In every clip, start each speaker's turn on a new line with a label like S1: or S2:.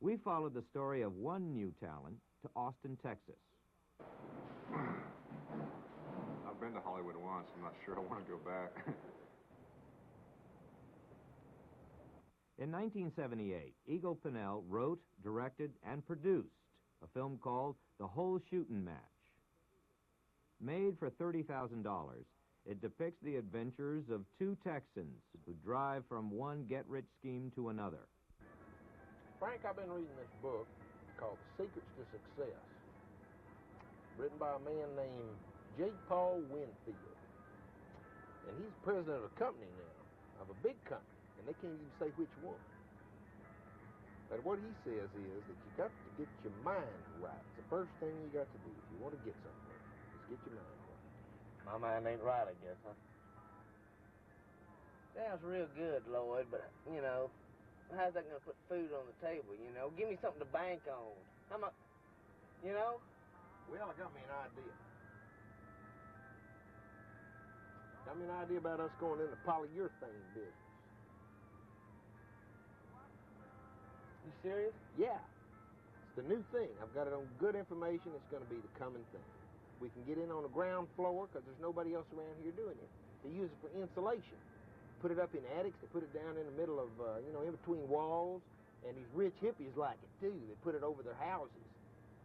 S1: We followed the story of one new talent to Austin, Texas.
S2: I've been to Hollywood once. I'm not sure I want to go back.
S1: In 1978, Eagle Pennell wrote, directed, and produced a film called The Whole Shootin Match. Made for $30,000, it depicts the adventures of two Texans who drive from one get-rich scheme to another.
S3: Frank, I've been reading this book called The Secrets to Success, written by a man named J. Paul Winfield. And he's president of a company now, of a big company, and they can't even say which one. But what he says is that you got to get your mind right. It's the first thing you got to do if you want to get somewhere, is get your mind right.
S4: My mind ain't right, I guess, huh? Sounds real good, Lloyd, but, you know, how's that going to put food on the table, you know? Give me something to bank on. How much, you know?
S3: Well, it got me an idea. Got me an idea about us going into polyurethane business.
S4: You serious?
S3: Yeah. It's the new thing. I've got it on good information. It's going to be the coming thing. We can get in on the ground floor because there's nobody else around here doing it. They use it for insulation. Put it up in attics. They put it down in the middle of, you know, in between walls. And these rich hippies like it, too. They put it over their houses.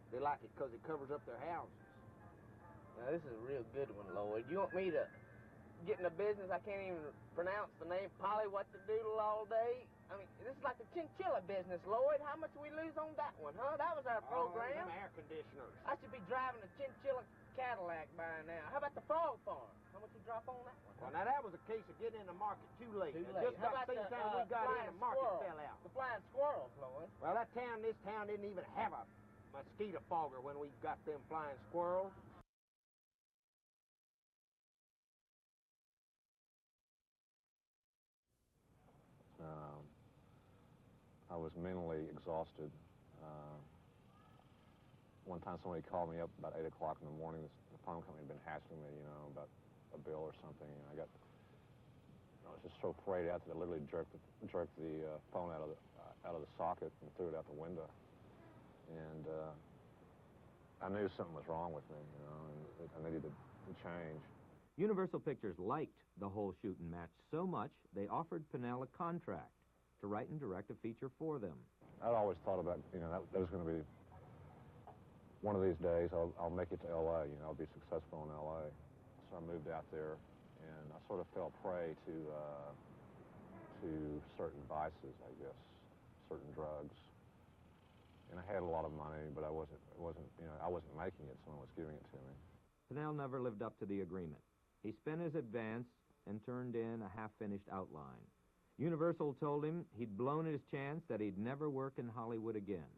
S3: They like it because it covers up their houses.
S4: Now, this is a real good one, Lloyd. You want me to get in a business I can't even pronounce the name, Polly what to doodle all day? I mean, this is like the chinchilla business, Lloyd. How much we lose on that one, huh? That was our program.
S3: Them air conditioners.
S4: I should be driving a chinchilla Cadillac by now. How about the frog farm? How much you drop on that one? Huh?
S3: Well, now that was a case of getting in the market too late.
S4: Too
S3: Now,
S4: late.
S3: just about the same time we got in, the market fell out.
S4: The flying squirrels, Lloyd.
S3: Well, this town didn't even have a mosquito fogger when we got them flying squirrels.
S2: I was mentally exhausted. One time somebody called me up about 8 o'clock in the morning. The phone company had been hassling me, you know, about a bill or something. And I was just so afraid out that I literally jerked the phone out of the socket and threw it out the window. And I knew something was wrong with me, you know, and I needed to change.
S1: Universal Pictures liked The Whole Shootin Match so much, they offered Pennell a contract to write and direct a feature for them.
S2: I'd always thought about, you know, that was going to be one of these days I'll make it to L.A., you know, I'll be successful in L.A. So I moved out there, and I sort of fell prey to certain vices, I guess, certain drugs. And I had a lot of money, but I wasn't making it, someone was giving it to me.
S1: Pennell never lived up to the agreement. He spent his advance and turned in a half-finished outline. Universal told him he'd blown his chance, that he'd never work in Hollywood again.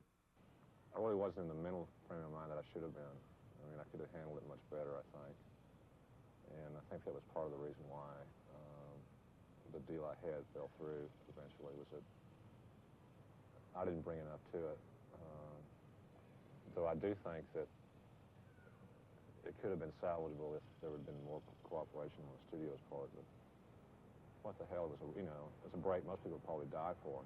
S2: I really wasn't in the mental frame of mind that I should have been. I mean, I could have handled it much better, I think. And I think that was part of the reason why the deal I had fell through eventually, was that I didn't bring enough to it. Though I do think that it could have been salvageable if there had been more cooperation on the studio's part. But what the hell, it was a break most people would probably die for.